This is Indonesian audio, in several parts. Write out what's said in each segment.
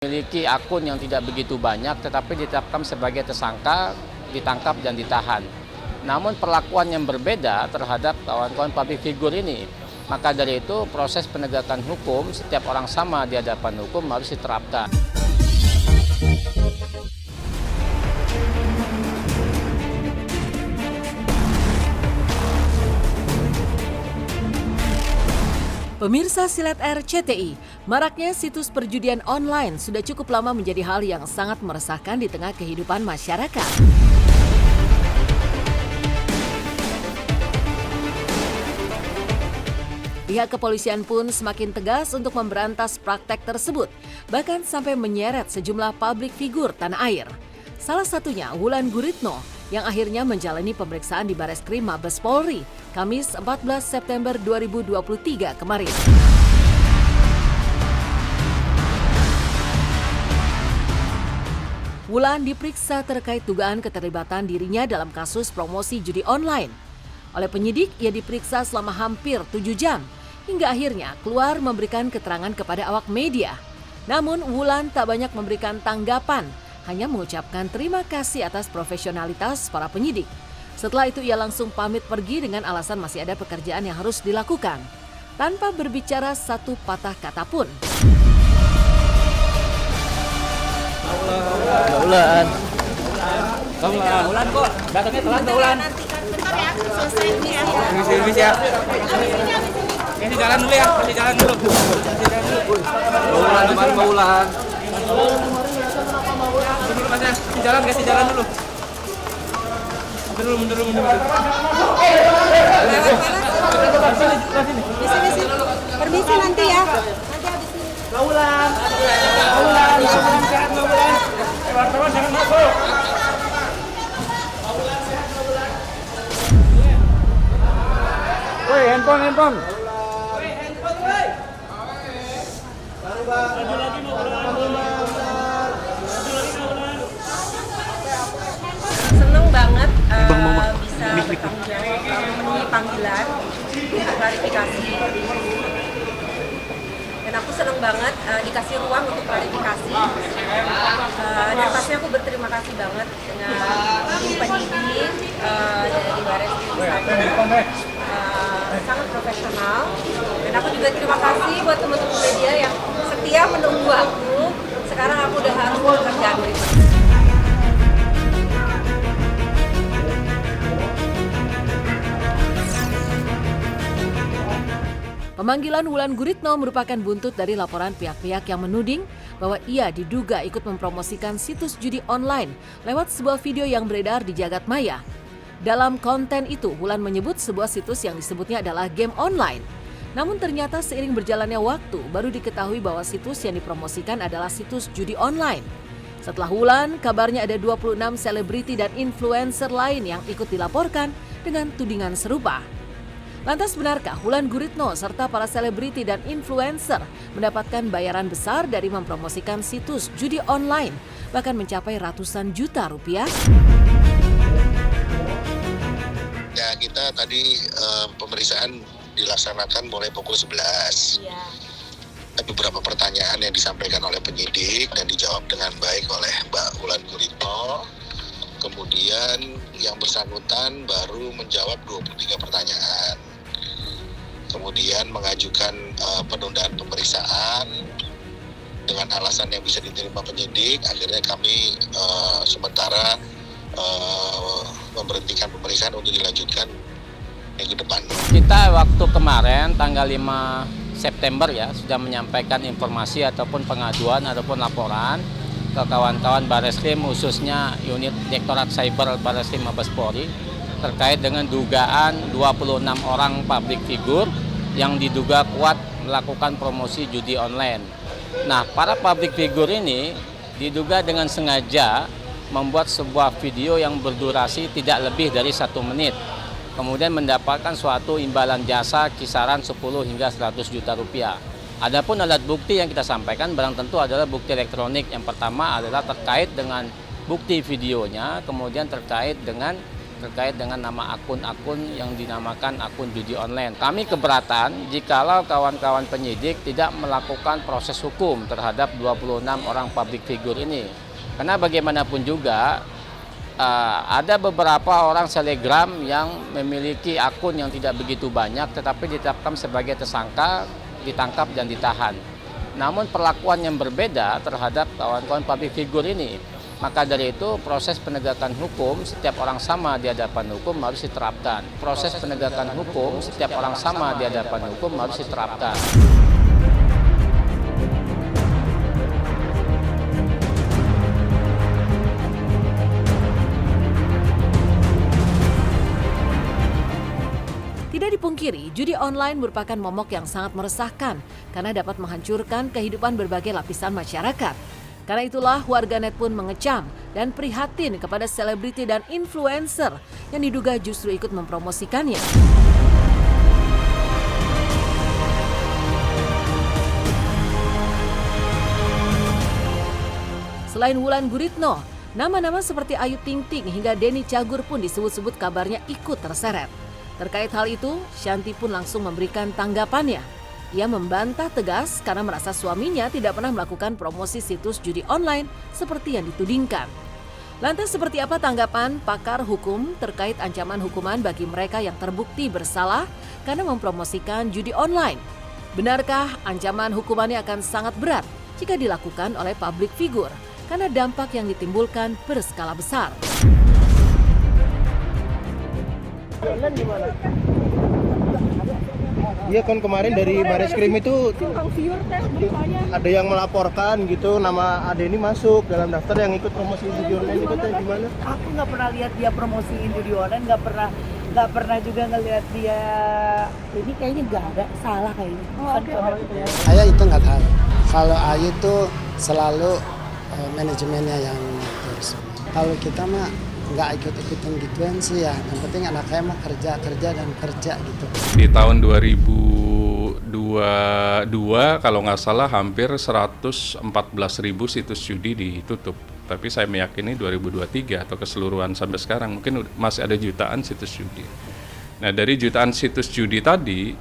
Memiliki akun yang tidak begitu banyak tetapi ditetapkan sebagai tersangka, ditangkap dan ditahan. Namun perlakuan yang berbeda terhadap kawan-kawan public figure ini. Maka dari itu proses penegakan hukum setiap orang sama di hadapan hukum harus diterapkan. Pemirsa Silet RCTI, maraknya situs perjudian online sudah cukup lama menjadi hal yang sangat meresahkan di tengah kehidupan masyarakat. Pihak kepolisian pun semakin tegas untuk memberantas praktek tersebut, bahkan sampai menyeret sejumlah publik figur tanah air. Salah satunya Wulan Guritno, yang akhirnya menjalani pemeriksaan di Bareskrim Mabes Polri, Kamis 14 September 2023 kemarin. Wulan diperiksa terkait dugaan keterlibatan dirinya dalam kasus promosi judi online. Oleh penyidik, ia diperiksa selama hampir 7 jam, hingga akhirnya keluar memberikan keterangan kepada awak media. Namun Wulan tak banyak memberikan tanggapan, hanya mengucapkan terima kasih atas profesionalitas para penyidik. Setelah itu ia langsung pamit pergi dengan alasan masih ada pekerjaan yang harus dilakukan, tanpa berbicara satu patah kata pun. Wulan. Wulan kok datangnya telat Wulan. Bentar ya, selesai ini ya. Habis ya. Kasih jalan dulu ya, kasih jalan dulu. Wulan kemarin mau Wulan. Sini Mas ya, kasih jalan dulu. Mundur dulu. Sini. Permisi nanti ya. Nanti habis ini. Wulan. Wartawan jangan masuk. Woi, handphone. Seneng banget bisa memenuhi panggilan untuk klarifikasi. Dan aku seneng banget dikasih ruang untuk klarifikasi. Dan pasti aku berterima kasih banget dengan tim penyidik dari Bareskrim sangat profesional. Dan aku juga terima kasih buat teman-teman media yang setia menunggu aku. Sekarang aku udah harus bekerja berikutnya. Pemanggilan Wulan Guritno merupakan buntut dari laporan pihak-pihak yang menuding bahwa ia diduga ikut mempromosikan situs judi online lewat sebuah video yang beredar di jagat maya. Dalam konten itu, Wulan menyebut sebuah situs yang disebutnya adalah game online. Namun ternyata seiring berjalannya waktu, baru diketahui bahwa situs yang dipromosikan adalah situs judi online. Setelah Wulan, kabarnya ada 26 selebriti dan influencer lain yang ikut dilaporkan dengan tudingan serupa. Lantas benarkah Wulan Guritno serta para selebriti dan influencer mendapatkan bayaran besar dari mempromosikan situs judi online, bahkan mencapai ratusan juta rupiah? Ya, kita tadi pemeriksaan dilaksanakan mulai pukul 11. Iya. Ada beberapa pertanyaan yang disampaikan oleh penyidik dan dijawab dengan baik oleh Mbak Wulan Guritno. Kemudian yang bersangkutan baru menjawab 23 pertanyaan. Kemudian mengajukan penundaan pemeriksaan dengan alasan yang bisa diterima penyidik. Akhirnya kami sementara memberhentikan pemeriksaan untuk dilanjutkan minggu depan. Kita waktu kemarin tanggal 5 September ya sudah menyampaikan informasi ataupun pengaduan ataupun laporan ke kawan-kawan Bareskrim, khususnya unit Direktorat Cyber Bareskrim Mabes Polri, terkait dengan dugaan 26 orang public figure yang diduga kuat melakukan promosi judi online. Nah, para public figure ini diduga dengan sengaja membuat sebuah video yang berdurasi tidak lebih dari 1 menit. Kemudian mendapatkan suatu imbalan jasa kisaran 10 hingga 100 juta rupiah. Adapun alat bukti yang kita sampaikan barang tentu adalah bukti elektronik. Yang pertama adalah terkait dengan bukti videonya, kemudian terkait dengan terkait dengan nama akun-akun yang dinamakan akun judi online. Kami keberatan jikalau kawan-kawan penyidik tidak melakukan proses hukum terhadap 26 orang public figure ini. Karena bagaimanapun juga ada beberapa orang selebgram yang memiliki akun yang tidak begitu banyak tetapi ditetapkan sebagai tersangka, ditangkap dan ditahan. Namun perlakuan yang berbeda terhadap kawan-kawan public figure ini. Maka dari itu proses penegakan hukum setiap orang sama di hadapan hukum harus diterapkan. Proses penegakan hukum setiap orang sama di hadapan hukum harus diterapkan. Tidak dipungkiri, judi online merupakan momok yang sangat meresahkan karena dapat menghancurkan kehidupan berbagai lapisan masyarakat. Karena itulah warganet pun mengecam dan prihatin kepada selebriti dan influencer yang diduga justru ikut mempromosikannya. Selain Wulan Guritno, nama-nama seperti Ayu Ting Ting hingga Denny Cagur pun disebut-sebut kabarnya ikut terseret. Terkait hal itu, Shanti pun langsung memberikan tanggapannya. Ia membantah tegas karena merasa suaminya tidak pernah melakukan promosi situs judi online seperti yang ditudingkan. Lantas seperti apa tanggapan pakar hukum terkait ancaman hukuman bagi mereka yang terbukti bersalah karena mempromosikan judi online? Benarkah ancaman hukumannya akan sangat berat jika dilakukan oleh public figure karena dampak yang ditimbulkan berskala besar? Iya kan kemarin dari Bareskrim itu ada yang melaporkan gitu nama Ade ini masuk dalam daftar yang ikut promosi judi online itu teh gimana? Aku nggak pernah lihat dia promosiin judi online, nggak pernah juga ngelihat dia ini kayaknya nggak ada salah kayaknya. Saya itu nggak tahu. Kalau Ayu tuh selalu manajemennya yang terus. Kalau kita mah nggak ikut-ikutan gituan sih ya, yang penting anak saya mah kerja dan kerja gitu. Di tahun 2022 kalau nggak salah hampir 114.000 situs judi ditutup. Tapi saya meyakini 2023 atau keseluruhan sampai sekarang mungkin masih ada jutaan situs judi. Nah dari jutaan situs judi tadi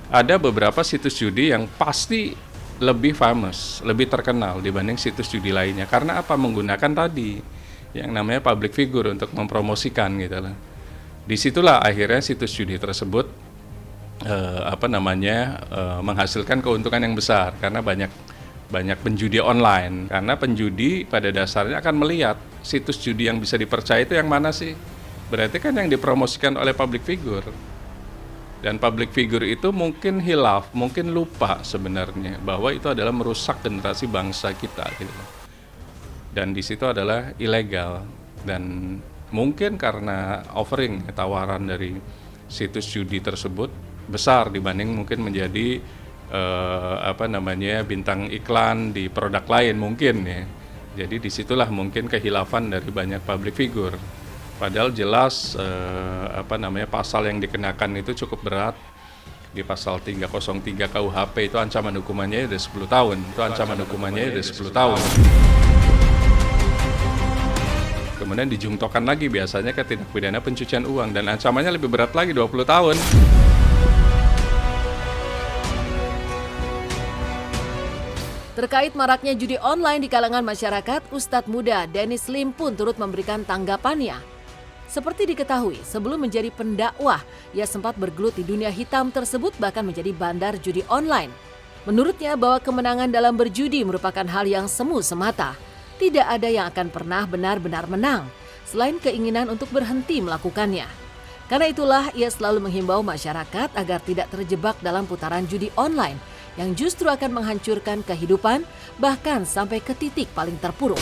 ada beberapa situs judi yang pasti lebih famous, lebih terkenal dibanding situs judi lainnya. Karena apa? Menggunakan tadi yang namanya public figure untuk mempromosikan gitu lah. Disitulah akhirnya situs judi tersebut menghasilkan keuntungan yang besar karena banyak penjudi online. Karena penjudi pada dasarnya akan melihat situs judi yang bisa dipercaya itu yang mana sih? Berarti kan yang dipromosikan oleh public figure. Dan public figure itu mungkin hilaf, mungkin lupa sebenarnya bahwa itu adalah merusak generasi bangsa kita gitu. Dan di situ adalah ilegal dan mungkin karena offering tawaran dari situs judi tersebut besar dibanding mungkin menjadi bintang iklan di produk lain mungkin ya. Jadi disitulah mungkin kehilafan dari banyak public figure. Padahal jelas pasal yang dikenakan itu cukup berat. Di pasal 303 KUHP itu ancaman hukumannya udah 10 tahun. Itu ancaman hukumannya udah 10 tahun. Kemudian dijungtokan lagi biasanya ke tindak pidana pencucian uang dan ancamannya lebih berat lagi 20 tahun. Terkait maraknya judi online di kalangan masyarakat, Ustadz muda Dennis Lim pun turut memberikan tanggapannya. Seperti diketahui, sebelum menjadi pendakwah, ia sempat bergelut di dunia hitam tersebut bahkan menjadi bandar judi online. Menurutnya bahwa kemenangan dalam berjudi merupakan hal yang semu semata. Tidak ada yang akan pernah benar-benar menang, selain keinginan untuk berhenti melakukannya. Karena itulah ia selalu menghimbau masyarakat agar tidak terjebak dalam putaran judi online yang justru akan menghancurkan kehidupan, bahkan sampai ke titik paling terpuruk.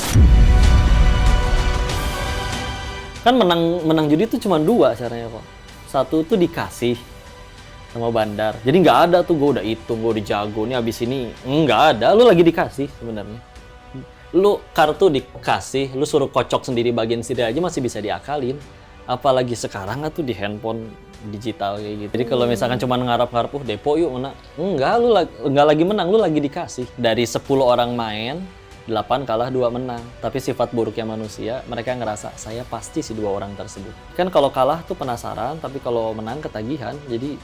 Kan menang judi itu cuma dua caranya kok. Satu tuh dikasih sama bandar. Jadi nggak ada tuh gue udah hitung, gue udah jago nih abis ini. Nggak ada, lu lagi dikasih sebenarnya. Lu kartu dikasih, lu suruh kocok sendiri bagian sendiri aja masih bisa diakalin. Apalagi sekarang tuh di handphone digital kayak gitu. Jadi kalau misalkan cuma ngarap-ngarap, depo yuk mana? Enggak, lu nggak lagi menang, lu lagi dikasih. Dari 10 orang main, 8 kalah 2 menang. Tapi sifat buruknya manusia, mereka ngerasa saya pasti si 2 orang tersebut. Kan kalau kalah tuh penasaran, tapi kalau menang ketagihan. Jadi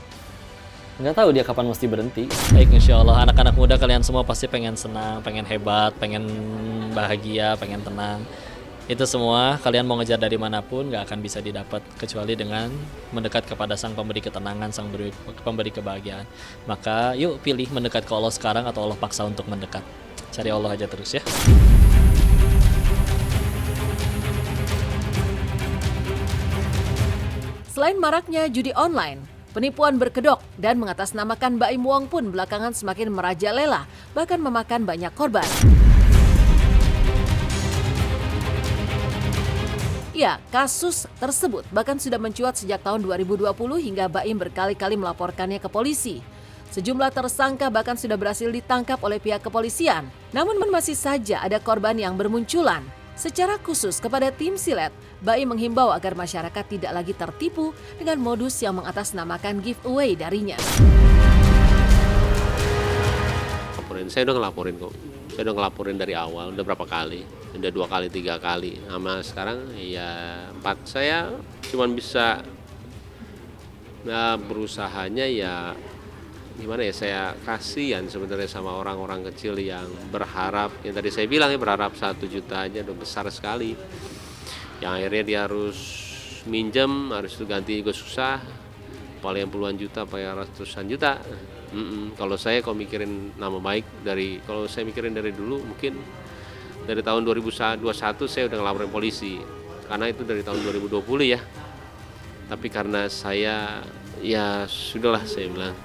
nggak tahu dia kapan mesti berhenti. Baik, insya Allah anak-anak muda kalian semua pasti pengen senang, pengen hebat, pengen bahagia, pengen tenang. Itu semua kalian mau ngejar dari manapun nggak akan bisa didapat kecuali dengan mendekat kepada Sang Pemberi ketenangan, Sang Pemberi kebahagiaan. Maka yuk pilih mendekat ke Allah sekarang atau Allah paksa untuk mendekat. Cari Allah aja terus ya. Selain maraknya judi online, penipuan berkedok dan mengatasnamakan Baim Wong pun belakangan semakin merajalela, bahkan memakan banyak korban. Ya, kasus tersebut bahkan sudah mencuat sejak tahun 2020 hingga Baim berkali-kali melaporkannya ke polisi. Sejumlah tersangka bahkan sudah berhasil ditangkap oleh pihak kepolisian. Namun masih saja ada korban yang bermunculan. Secara khusus kepada tim Silet, Baim menghimbau agar masyarakat tidak lagi tertipu dengan modus yang mengatasnamakan giveaway darinya. Saya udah ngelaporin kok. Saya udah ngelaporin dari awal, udah berapa kali. Udah 2 kali, 3 kali. Sama sekarang ya 4. Saya cuman bisa berusahanya ya gimana ya, saya kasihan sebenarnya sama orang-orang kecil yang berharap, yang tadi saya bilang ya, berharap 1 juta aja udah besar sekali. Yang akhirnya dia harus minjem, harus ganti juga susah, paling puluhan juta, paling ratusan juta. Kalau mikirin nama baik kalau saya mikirin dari dulu, mungkin dari tahun 2021 saya udah ngelaporin polisi, karena itu dari tahun 2020 ya. Tapi karena saya ya sudahlah, saya bilang.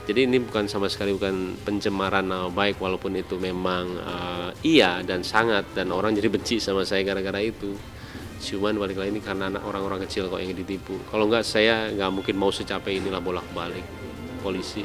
Jadi ini bukan sama sekali bukan pencemaran nama baik, walaupun itu memang iya dan sangat, dan orang jadi benci sama saya gara-gara itu. Cuman balik lagi ini karena orang-orang kecil kok yang ditipu. Kalau enggak saya nggak mungkin mau secapek inilah bolak-balik polisi.